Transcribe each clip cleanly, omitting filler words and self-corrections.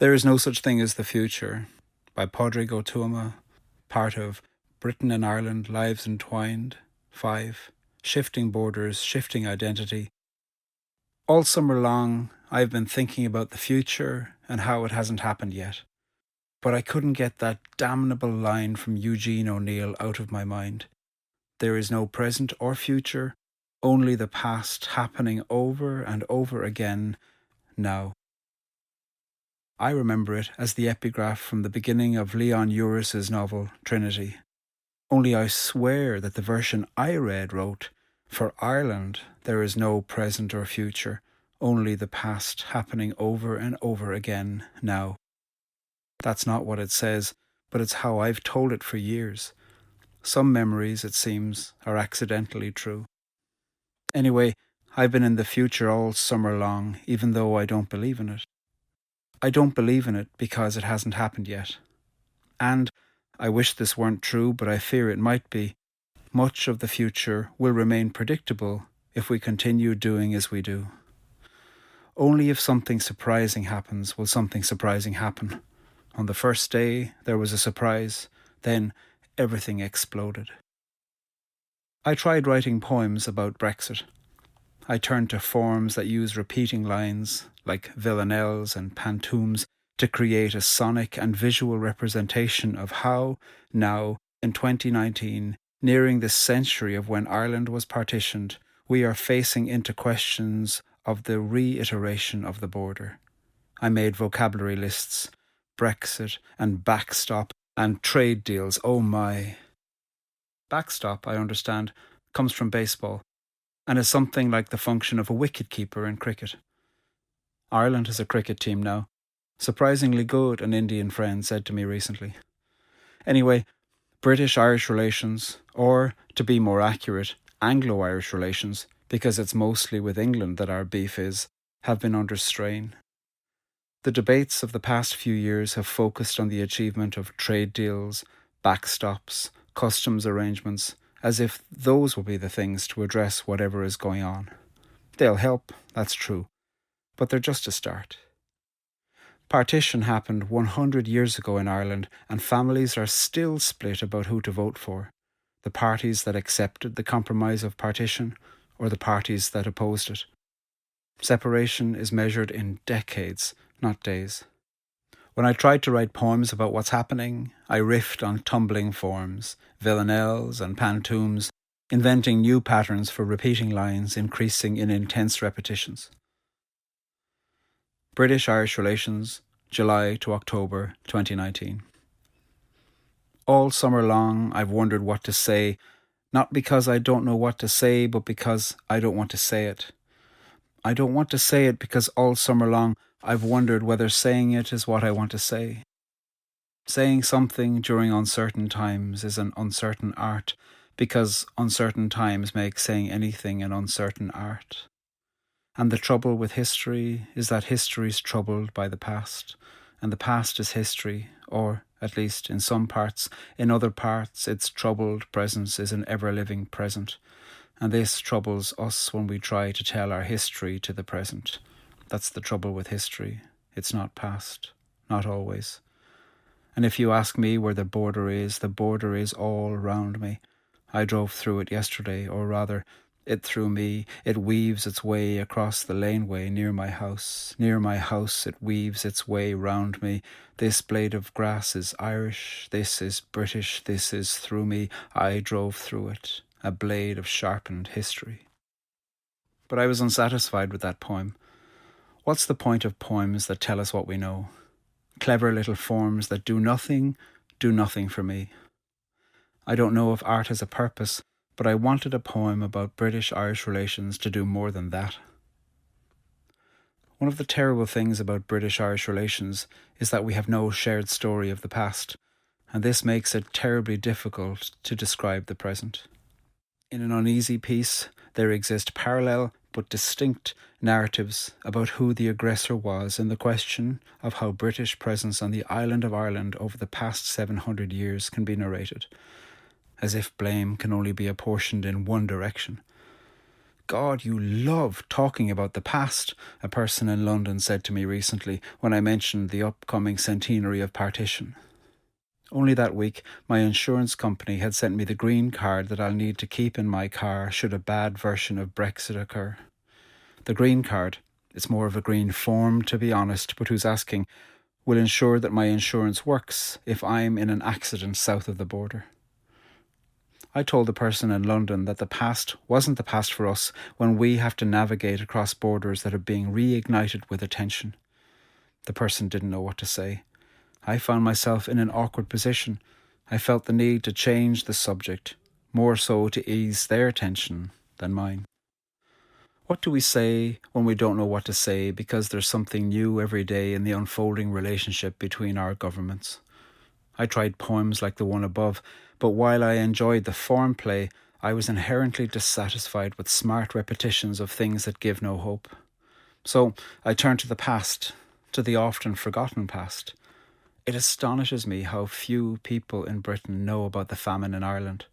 There is no such thing as the future, by Pádraig Ó Tauma, part of Britain and Ireland, Lives Entwined, 5, Shifting Borders, Shifting Identity. All summer long, I've been thinking about the future and how it hasn't happened yet. But I couldn't get that damnable line from Eugene O'Neill out of my mind. There is no present or future, only the past happening over and over again now. I remember it as the epigraph from the beginning of Leon Uris's novel Trinity. Only I swear that the version I read wrote, "For Ireland there is no present or future, only the past happening over and over again now." That's not what it says, but it's how I've told it for years. Some memories, it seems, are accidentally true. Anyway, I've been in the future all summer long, even though I don't believe in it. I don't believe in it because it hasn't happened yet. And I wish this weren't true, but I fear it might be. Much of the future will remain predictable if we continue doing as we do. Only if something surprising happens will something surprising happen. On the first day, there was a surprise. Then everything exploded. I tried writing poems about Brexit. I turned to forms that use repeating lines, like villanelles and pantoums, to create a sonic and visual representation of how, now, in 2019, nearing the century of when Ireland was partitioned, we are facing into questions of the reiteration of the border. I made vocabulary lists, Brexit and backstop and trade deals, oh my. Backstop, I understand, comes from baseball, and is something like the function of a wicket-keeper in cricket. Ireland has a cricket team now. Surprisingly good, an Indian friend said to me recently. Anyway, British-Irish relations, or, to be more accurate, Anglo-Irish relations, because it's mostly with England that our beef is, have been under strain. The debates of the past few years have focused on the achievement of trade deals, backstops, customs arrangements, as if those will be the things to address whatever is going on. They'll help, that's true, but they're just a start. Partition happened 100 years ago in Ireland, and families are still split about who to vote for. The parties that accepted the compromise of partition, or the parties that opposed it. Separation is measured in decades, not days. When I tried to write poems about what's happening, I riffed on tumbling forms, villanelles and pantoums, inventing new patterns for repeating lines, increasing in intense repetitions. British-Irish relations, July to October 2019. All summer long I've wondered what to say, not because I don't know what to say, but because I don't want to say it. I don't want to say it because all summer long I've wondered whether saying it is what I want to say. Saying something during uncertain times is an uncertain art, because uncertain times make saying anything an uncertain art. And the trouble with history is that history is troubled by the past, and the past is history, or, at least in some parts, in other parts its troubled presence is an ever-living present, and this troubles us when we try to tell our history to the present. That's the trouble with history. It's not past, not always. And if you ask me where the border is all round me. I drove through it yesterday, or rather, it through me. It weaves its way across the laneway near my house. Near my house it weaves its way round me. This blade of grass is Irish, this is British, this is through me. I drove through it, a blade of sharpened history. But I was unsatisfied with that poem. What's the point of poems that tell us what we know? Clever little forms that do nothing for me. I don't know if art has a purpose, but I wanted a poem about British-Irish relations to do more than that. One of the terrible things about British-Irish relations is that we have no shared story of the past, and this makes it terribly difficult to describe the present. In an uneasy piece, there exist parallel but distinct narratives about who the aggressor was in the question of how British presence on the island of Ireland over the past 700 years can be narrated, as if blame can only be apportioned in one direction. God, you love talking about the past, a person in London said to me recently when I mentioned the upcoming centenary of partition. Only that week, my insurance company had sent me the green card that I'll need to keep in my car should a bad version of Brexit occur. The green card, it's more of a green form to be honest, but who's asking, will ensure that my insurance works if I'm in an accident south of the border. I told the person in London that the past wasn't the past for us when we have to navigate across borders that are being reignited with attention. The person didn't know what to say. I found myself in an awkward position. I felt the need to change the subject, more so to ease their tension than mine. What do we say when we don't know what to say because there's something new every day in the unfolding relationship between our governments? I tried poems like the one above, but while I enjoyed the form play, I was inherently dissatisfied with smart repetitions of things that give no hope. So I turned to the past, to the often forgotten past. It astonishes me how few people in Britain know about the famine in Ireland.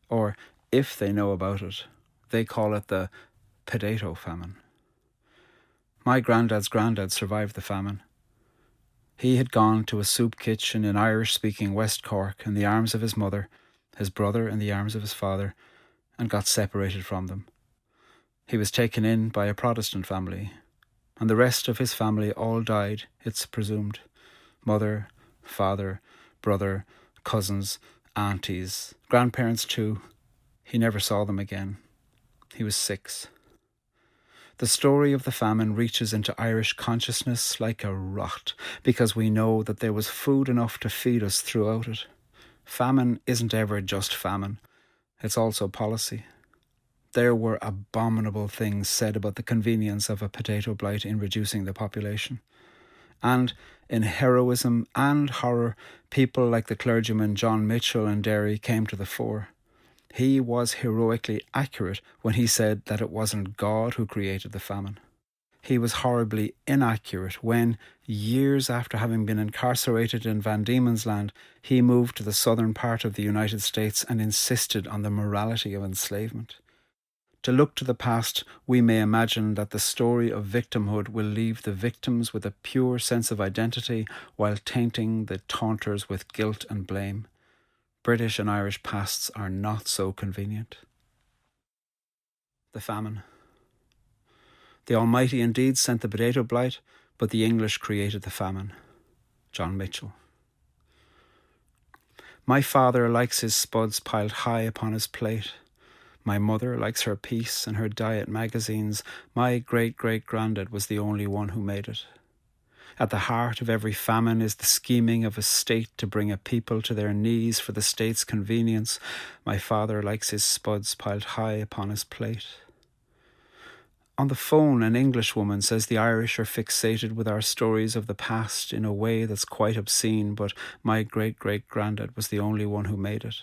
Or, if they know about it, they call it the potato famine. My granddad's granddad survived the famine. He had gone to a soup kitchen in Irish-speaking West Cork in the arms of his mother, his brother in the arms of his father, and got separated from them. He was taken in by a Protestant family, and the rest of his family all died, it's presumed. Mother, father, brother, cousins, aunties, grandparents too. He never saw them again. He was 6. The story of the famine reaches into Irish consciousness like a rot, because we know that there was food enough to feed us throughout it. Famine isn't ever just famine. It's also policy. There were abominable things said about the convenience of a potato blight in reducing the population. And in heroism and horror, people like the clergyman John Mitchell in Derry came to the fore. He was heroically accurate when he said that it wasn't God who created the famine. He was horribly inaccurate when, years after having been incarcerated in Van Diemen's Land, he moved to the southern part of the United States and insisted on the morality of enslavement. To look to the past, we may imagine that the story of victimhood will leave the victims with a pure sense of identity while tainting the taunters with guilt and blame. British and Irish pasts are not so convenient. The famine. The Almighty indeed sent the potato blight, but the English created the famine. John Mitchell. My father likes his spuds piled high upon his plate. My mother likes her peace and her diet magazines. My great-great-granddad was the only one who made it. At the heart of every famine is the scheming of a state to bring a people to their knees for the state's convenience. My father likes his spuds piled high upon his plate. On the phone, an Englishwoman says the Irish are fixated with our stories of the past in a way that's quite obscene, but my great-great-granddad was the only one who made it.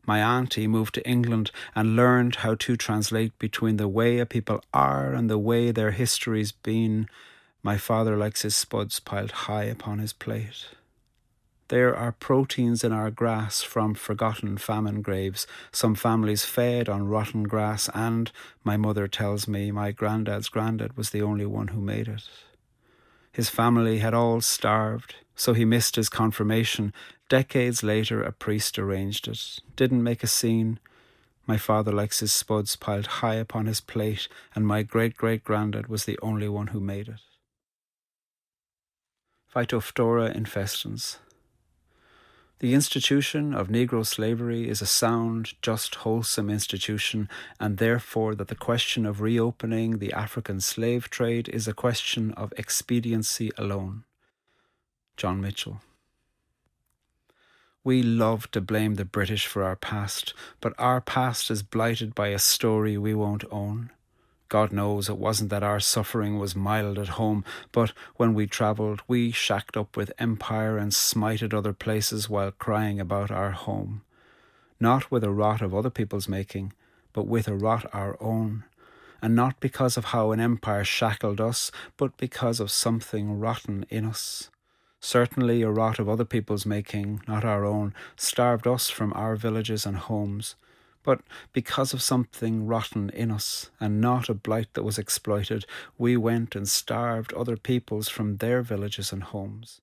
My auntie moved to England and learned how to translate between the way a people are and the way their history's been. My father likes his spuds piled high upon his plate. There are proteins in our grass from forgotten famine graves. Some families fed on rotten grass, and, my mother tells me, my granddad's granddad was the only one who made it. His family had all starved, so he missed his confirmation. Decades later, a priest arranged it. Didn't make a scene. My father likes his spuds piled high upon his plate, and my great-great-granddad was the only one who made it. Phytophthora Infestans. The institution of Negro slavery is a sound, just, wholesome institution, and therefore that the question of reopening the African slave trade is a question of expediency alone. John Mitchell. We love to blame the British for our past, but our past is blighted by a story we won't own. God knows it wasn't that our suffering was mild at home, but when we travelled, we shacked up with empire and smited other places while crying about our home. Not with a rot of other people's making, but with a rot our own. And not because of how an empire shackled us, but because of something rotten in us. Certainly a rot of other people's making, not our own, starved us from our villages and homes. But because of something rotten in us, and not a blight that was exploited, we went and starved other peoples from their villages and homes.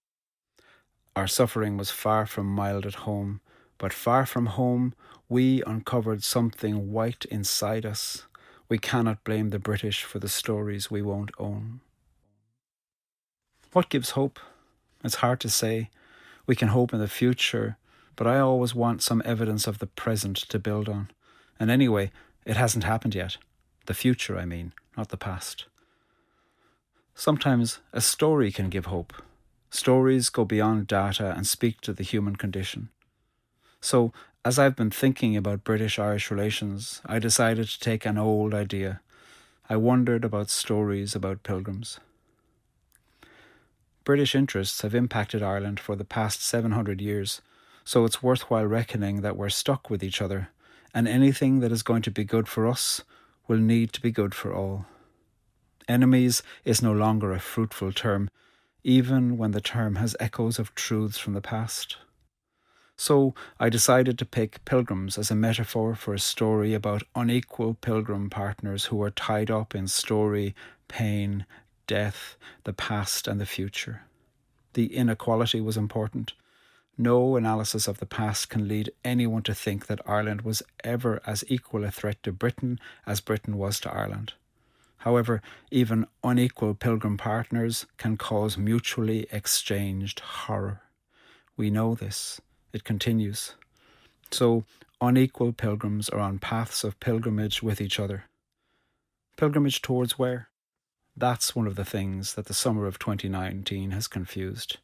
Our suffering was far from mild at home, but far from home we uncovered something white inside us. We cannot blame the British for the stories we won't own. What gives hope? It's hard to say. We can hope in the future, but I always want some evidence of the present to build on. And anyway, it hasn't happened yet. The future, I mean, not the past. Sometimes a story can give hope. Stories go beyond data and speak to the human condition. So, as I've been thinking about British-Irish relations, I decided to take an old idea. I wondered about stories about pilgrims. British interests have impacted Ireland for the past 700 years, so it's worthwhile reckoning that we're stuck with each other, and anything that is going to be good for us will need to be good for all. Enemies is no longer a fruitful term, even when the term has echoes of truths from the past. So I decided to pick pilgrims as a metaphor for a story about unequal pilgrim partners who are tied up in story, pain, death, the past and the future. The inequality was important. No analysis of the past can lead anyone to think that Ireland was ever as equal a threat to Britain as Britain was to Ireland. However, even unequal pilgrim partners can cause mutually exchanged horror. We know this. It continues. So, unequal pilgrims are on paths of pilgrimage with each other. Pilgrimage towards where? That's one of the things that the summer of 2019 has confused.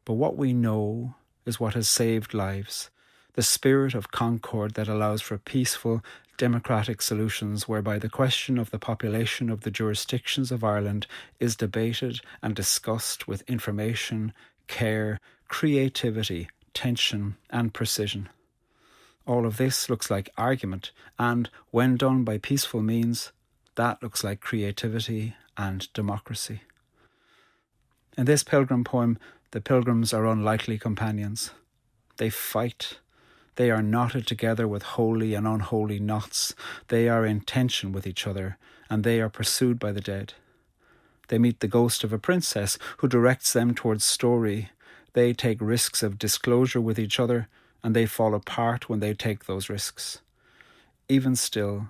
But what we know is what has saved lives, the spirit of concord that allows for peaceful, democratic solutions whereby the question of the population of the jurisdictions of Ireland is debated and discussed with information, care, creativity, tension and precision. All of this looks like argument, and when done by peaceful means, that looks like creativity and democracy. In this pilgrim poem, the pilgrims are unlikely companions. They fight. They are knotted together with holy and unholy knots. They are in tension with each other, and they are pursued by the dead. They meet the ghost of a princess who directs them towards story. They take risks of disclosure with each other, and they fall apart when they take those risks. Even still,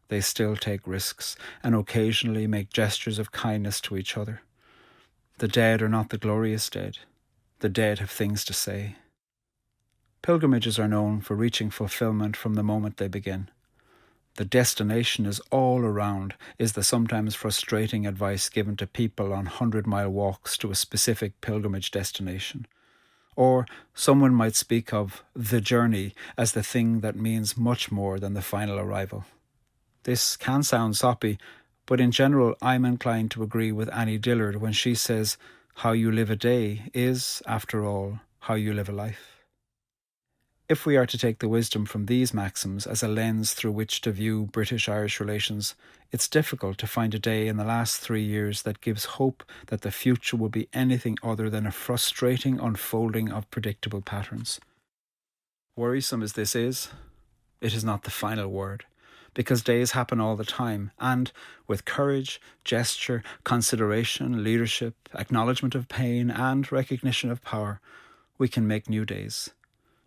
they still take risks and occasionally make gestures of kindness to each other. The dead are not the glorious dead. The dead have things to say. Pilgrimages are known for reaching fulfillment from the moment they begin. The destination is all around, is the sometimes frustrating advice given to people on 100-mile walks to a specific pilgrimage destination. Or someone might speak of the journey as the thing that means much more than the final arrival. This can sound soppy, but in general I'm inclined to agree with Annie Dillard when she says, how you live a day is, after all, how you live a life. If we are to take the wisdom from these maxims as a lens through which to view British-Irish relations, it's difficult to find a day in the last 3 years that gives hope that the future will be anything other than a frustrating unfolding of predictable patterns. Worrisome as this is, it is not the final word, because days happen all the time, and with courage, gesture, consideration, leadership, acknowledgement of pain, and recognition of power, we can make new days.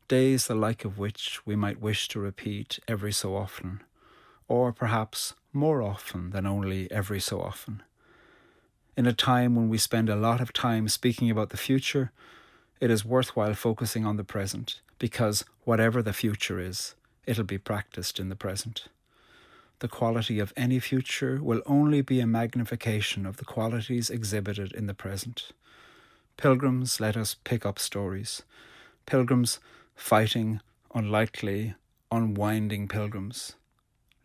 Days the like of which we might wish to repeat every so often, or perhaps more often than only every so often. In a time when we spend a lot of time speaking about the future, it is worthwhile focusing on the present, because whatever the future is, it'll be practiced in the present. The quality of any future will only be a magnification of the qualities exhibited in the present. Pilgrims, let us pick up stories. Pilgrims, fighting, unlikely, unwinding pilgrims.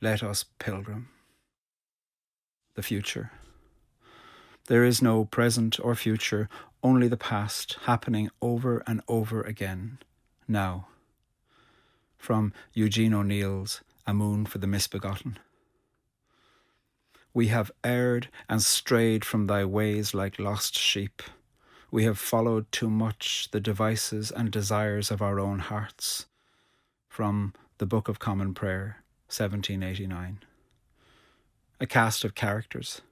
Let us pilgrim. The future. There is no present or future, only the past, happening over and over again, now. From Eugene O'Neill's A Moon for the Misbegotten. We have erred and strayed from thy ways like lost sheep. We have followed too much the devices and desires of our own hearts. From The The Book of Common Prayer, 1789. A cast of characters.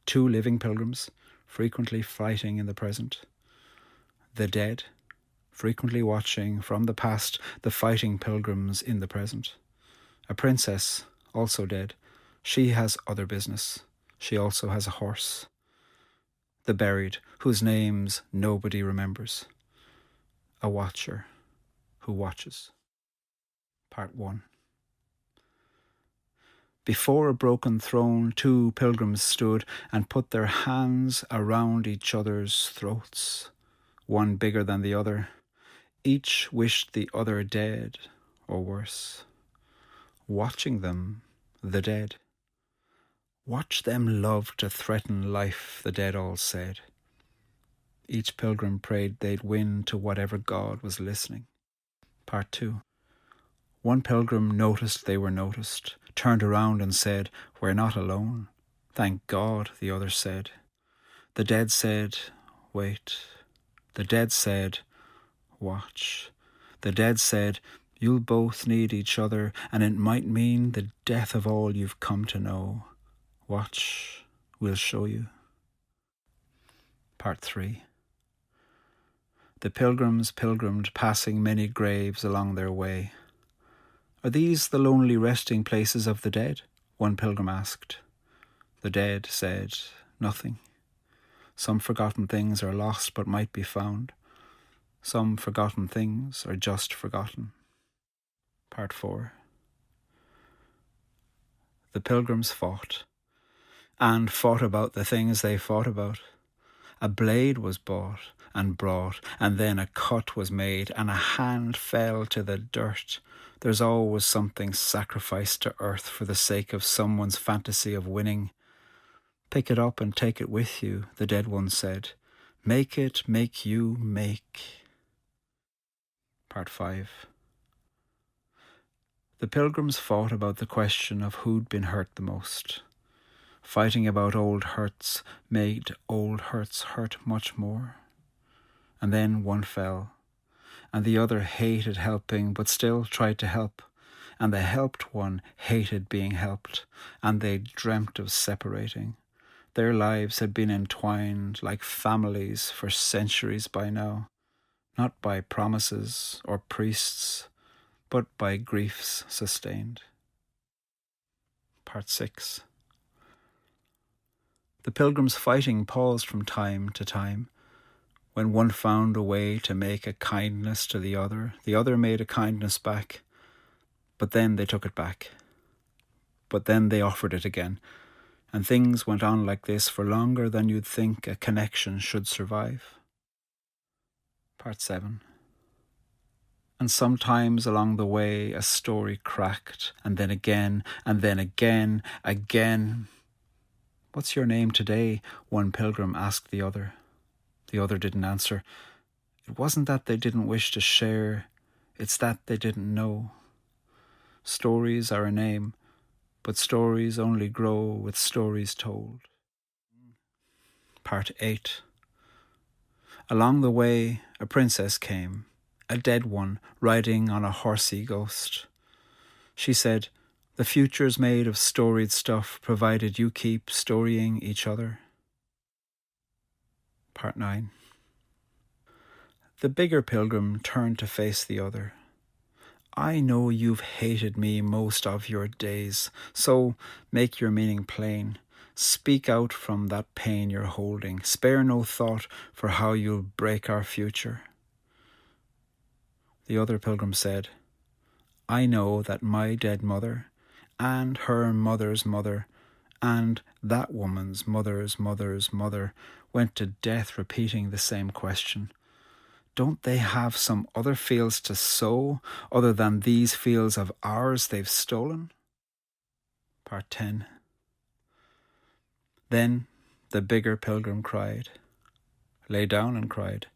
2 living pilgrims, frequently fighting in the present. The dead, frequently watching from the past the fighting pilgrims in the present. A princess, also dead. She has other business. She also has a horse. The buried, whose names nobody remembers. A watcher who watches. Part 1. Before a broken throne 2 pilgrims stood and put their hands around each other's throats, one bigger than the other. Each wished the other dead, or worse. Watching them, the dead. Watch them love to threaten life, the dead all said. Each pilgrim prayed they'd win to whatever God was listening. Part 2. One pilgrim noticed they were noticed, turned around and said, "We're not alone." "Thank God," the other said. The dead said, "Wait." The dead said, "Watch." The dead said, "You'll both need each other, and it might mean the death of all you've come to know. Watch, we'll show you." Part 3. The pilgrims pilgrimed, passing many graves along their way. "Are these the lonely resting places of the dead?" one pilgrim asked. The dead said, "Nothing. Some forgotten things are lost but might be found. Some forgotten things are just forgotten." Part 4. The pilgrims fought, and fought about the things they fought about. A blade was bought and brought, and then a cut was made, and a hand fell to the dirt. There's always something sacrificed to earth for the sake of someone's fantasy of winning. "Pick it up and take it with you," the dead one said. "Make it make you make." Part 5. The pilgrims fought about the question of who'd been hurt the most. Fighting about old hurts made old hurts hurt much more. And then one fell, and the other hated helping but still tried to help, and the helped one hated being helped, and they dreamt of separating. Their lives had been entwined like families for centuries by now, not by promises or priests, but by griefs sustained. Part 6. The pilgrims fighting paused from time to time. When one found a way to make a kindness to the other made a kindness back. But then they took it back. But then they offered it again. And things went on like this for longer than you'd think a connection should survive. Part 7. And sometimes along the way a story cracked, and then again, and then again. "What's your name today?" one pilgrim asked the other. The other didn't answer. It wasn't that they didn't wish to share, it's that they didn't know. Stories are a name, but stories only grow with stories told. Part 8. Along the way a princess came, a dead one riding on a horsey ghost. She said, "The future's made of storied stuff, provided you keep storying each other." Part 9. The bigger pilgrim turned to face the other. "I know you've hated me most of your days, so make your meaning plain. Speak out from that pain you're holding. Spare no thought for how you'll break our future." The other pilgrim said, "I know that my dead mother, and her mother's mother, and that woman's mother's mother's mother went to death repeating the same question. Don't they have some other fields to sow other than these fields of ours they've stolen?" Part 10. Then the bigger pilgrim cried, lay down and cried,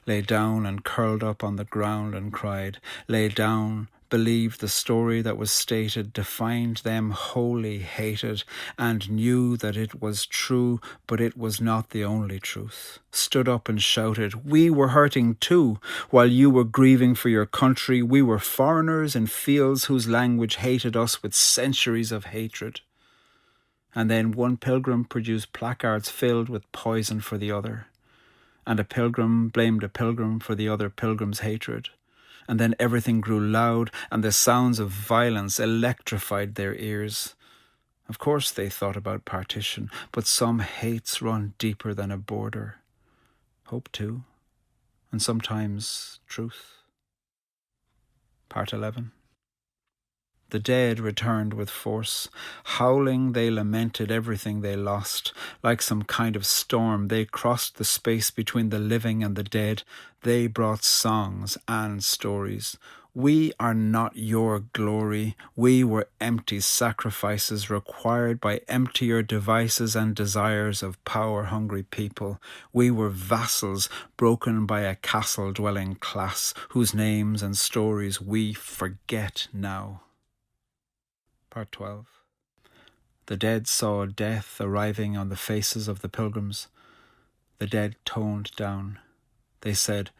lay down and curled up on the ground and cried, lay down believed the story that was stated defined them, wholly hated, and knew that it was true, but it was not the only truth. Stood up and shouted, "We were hurting too. While you were grieving for your country, we were foreigners in fields whose language hated us with centuries of hatred." And then one pilgrim produced placards filled with poison for the other. And a pilgrim blamed a pilgrim for the other pilgrim's hatred. And then everything grew loud, and the sounds of violence electrified their ears. Of course they thought about partition, but some hates run deeper than a border. Hope too, and sometimes truth. Part 11. The dead returned with force. Howling, they lamented everything they lost. Like some kind of storm, they crossed the space between the living and the dead. They brought songs and stories. We are not your glory. We were empty sacrifices required by emptier devices and desires of power-hungry people. We were vassals broken by a castle-dwelling class whose names and stories we forget now. Part 12. The dead saw death arriving on the faces of the pilgrims. The dead toned down. They said,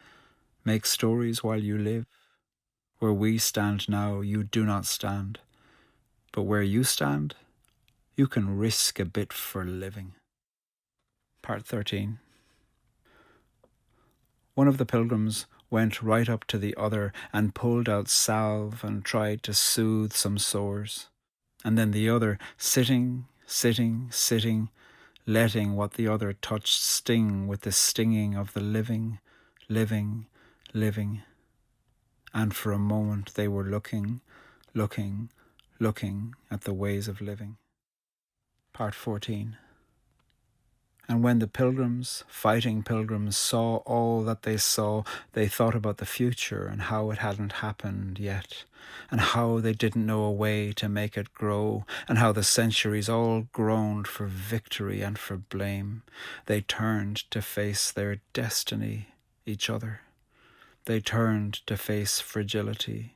"Make stories while you live. Where we stand now, you do not stand. But where you stand, you can risk a bit for living." Part 13. One of the pilgrims went right up to the other and pulled out salve and tried to soothe some sores. And then the other, sitting, letting what the other touched sting with the stinging of the living. And for a moment they were looking at the ways of living. Part 14. And when the pilgrims, fighting pilgrims, saw all that they saw, they thought about the future and how it hadn't happened yet, and how they didn't know a way to make it grow, and how the centuries all groaned for victory and for blame. They turned to face their destiny, each other. They turned to face fragility,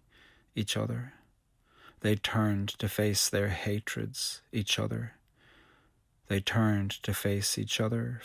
each other. They turned to face their hatreds, each other. They turned to face each other.